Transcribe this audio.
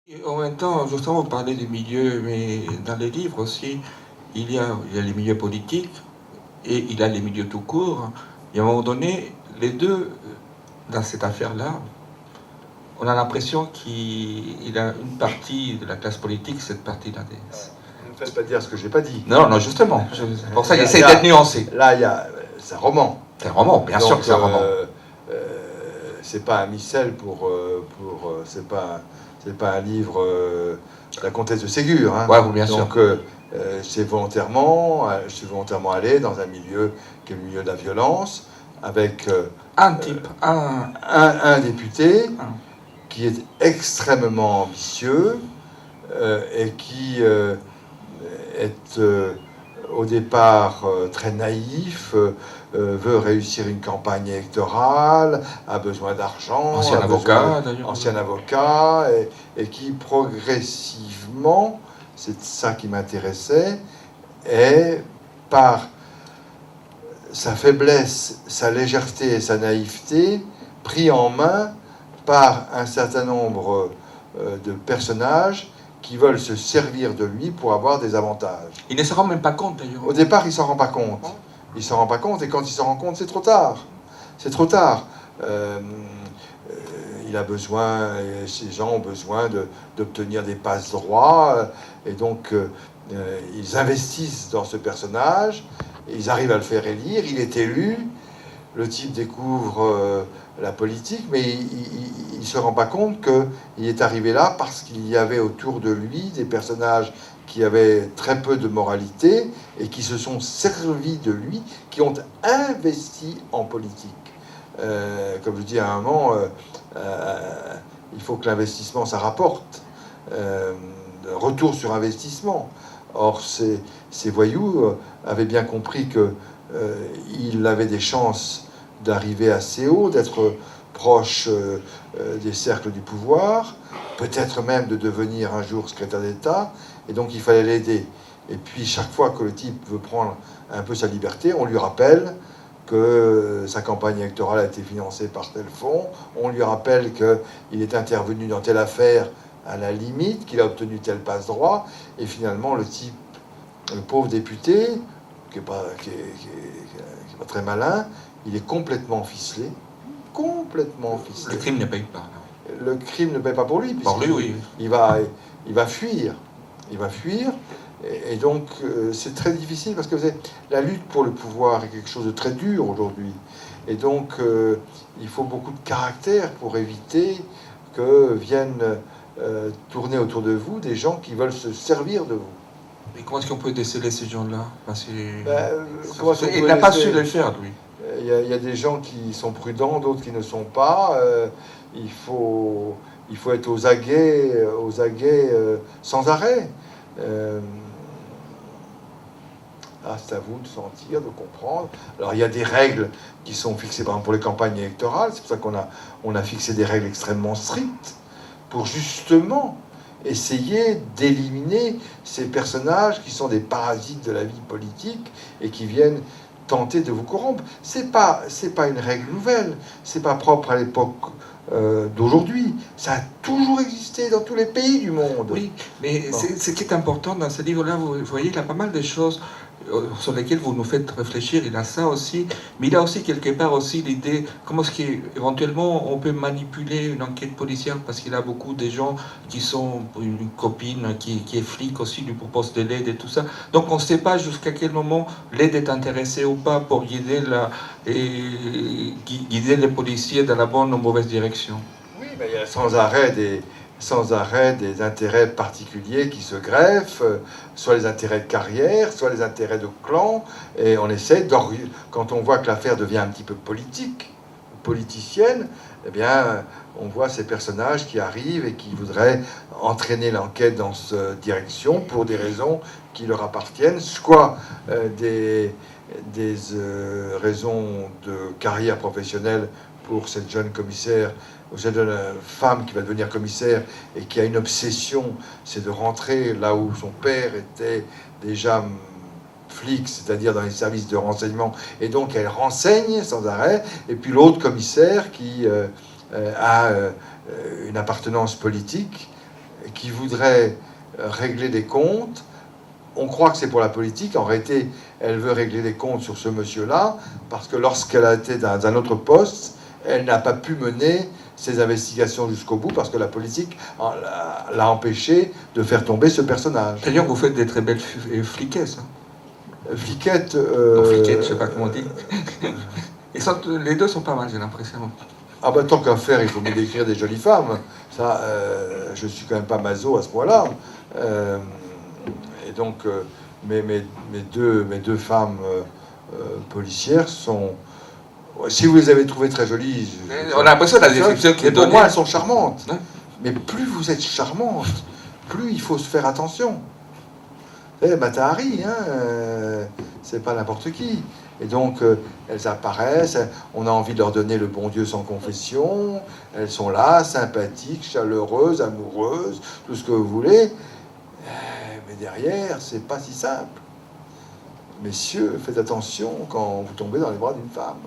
Et en même temps, justement, vous parlez des milieux, mais dans les livres aussi, il y a les milieux politiques et il y a les milieux tout court. Et à un moment donné, les deux, dans cette affaire-là, on a l'impression qu'il a une partie de la classe politique, cette partie-là. Ne me faites pas dire ce que je n'ai pas dit. Non, non, justement. C'est pour ça qu'il essaie d'être nuancé. Là, c'est un roman. C'est un roman, bien sûr que c'est un roman. C'est pas un missel c'est pas un livre de la comtesse de Ségur. Hein. Ouais, bien sûr. Donc, je suis volontairement allé dans un milieu qui est le milieu de la violence, avec un type, un député qui est extrêmement ambitieux et qui est au départ très naïf, veut réussir une campagne électorale, a besoin d'argent, ancien avocat, et qui progressivement, c'est ça qui m'intéressait, est par sa faiblesse, sa légèreté et sa naïveté, pris en main par un certain nombre de personnages qui veulent se servir de lui pour avoir des avantages. Il ne se rend même pas compte, d'ailleurs. Au départ, il ne s'en rend pas compte. Il ne s'en rend pas compte, et quand il s'en rend compte, c'est trop tard. C'est trop tard. Il a besoin, ces gens ont besoin d'obtenir des passe-droits, et donc ils investissent dans ce personnage, et ils arrivent à le faire élire, il est élu, le type découvre la politique, mais il ne se rend pas compte qu'il est arrivé là parce qu'il y avait autour de lui des personnages qui avaient très peu de moralité et qui se sont servis de lui, qui ont investi en politique. Comme je dis à un moment, il faut que l'investissement, ça rapporte. Retour sur investissement. Or, ces voyous avaient bien compris qu'il avait des chances d'arriver assez haut, d'être proche des cercles du pouvoir, peut-être même de devenir un jour secrétaire d'État, et donc il fallait l'aider. Et puis chaque fois que le type veut prendre un peu sa liberté, on lui rappelle que sa campagne électorale a été financée par tel fonds, on lui rappelle qu'il est intervenu dans telle affaire à la limite, qu'il a obtenu tel passe-droit, et finalement le type, le pauvre député, qui n'est pas très malin, il est complètement ficelé. Complètement ficelé. Le crime ne paye pas. Le crime ne paye pas pour lui, Pour lui, oui. Il va fuir. Il va fuir. Et donc, c'est très difficile parce que la lutte pour le pouvoir est quelque chose de très dur aujourd'hui. Et donc, il faut beaucoup de caractère pour éviter que viennent tourner autour de vous des gens qui veulent se servir de vous. Et comment est-ce qu'on peut déceler ces gens-là? Il n'a pas su le faire, lui. Il y a des gens qui sont prudents, d'autres qui ne sont pas. Il faut être aux aguets sans arrêt. C'est à vous de sentir, de comprendre. Alors il y a des règles qui sont fixées, par exemple pour les campagnes électorales. C'est pour ça qu'on a fixé des règles extrêmement strictes pour justement essayer d'éliminer ces personnages qui sont des parasites de la vie politique et qui viennent tenter de vous corrompre. C'est pas une règle nouvelle, c'est pas propre à l'époque d'aujourd'hui. Ça a toujours existé dans tous les pays du monde. Oui, mais ce qui est important dans ce livre-là, vous voyez, il y a pas mal de choses sur lesquelles vous nous faites réfléchir. Il a ça aussi, mais il a aussi quelque part aussi l'idée comment est-ce qu'éventuellement on peut manipuler une enquête policière, parce qu'il a beaucoup de gens qui sont, une copine qui est flic aussi lui propose de l'aide et tout ça. Donc on ne sait pas jusqu'à quel moment l'aide est intéressée ou pas pour guider les policiers dans la bonne ou mauvaise direction. Oui, mais il y a sans arrêt des intérêts particuliers qui se greffent, soit les intérêts de carrière, soit les intérêts de clan, et on essaie, quand on voit que l'affaire devient un petit peu politicienne, eh bien, on voit ces personnages qui arrivent et qui voudraient entraîner l'enquête dans cette direction pour des raisons qui leur appartiennent, soit des raisons de carrière professionnelle pour cette jeune commissaire, cette jeune femme qui va devenir commissaire et qui a une obsession, c'est de rentrer là où son père était déjà flic, c'est-à-dire dans les services de renseignement, et donc elle renseigne sans arrêt. Et puis l'autre commissaire qui a une appartenance politique qui voudrait régler des comptes. On croit que c'est pour la politique. En réalité, elle veut régler des comptes sur ce monsieur-là, parce que lorsqu'elle a été dans un autre poste, elle n'a pas pu mener ses investigations jusqu'au bout, parce que la politique l'a empêché de faire tomber ce personnage. D'ailleurs, vous faites des très belles fliquesses. Fliquette... Fliquettes, je ne sais pas comment on dit. Les deux sont pas mal, j'ai l'impression. Ah bah tant qu'à faire, il faut me décrire des jolies femmes. Ça, je suis quand même pas maso à ce point-là. Et donc, mes deux femmes policières sont... Si vous les avez trouvées très jolies... On a l'impression de la description qui est donnée. Pour moi, elles sont charmantes. Ouais. Mais plus vous êtes charmante, plus il faut se faire attention. Vous savez, Matahari, c'est pas n'importe qui. Et donc, elles apparaissent, on a envie de leur donner le bon Dieu sans confession, elles sont là, sympathiques, chaleureuses, amoureuses, tout ce que vous voulez. Mais derrière, c'est pas si simple. Messieurs, faites attention quand vous tombez dans les bras d'une femme.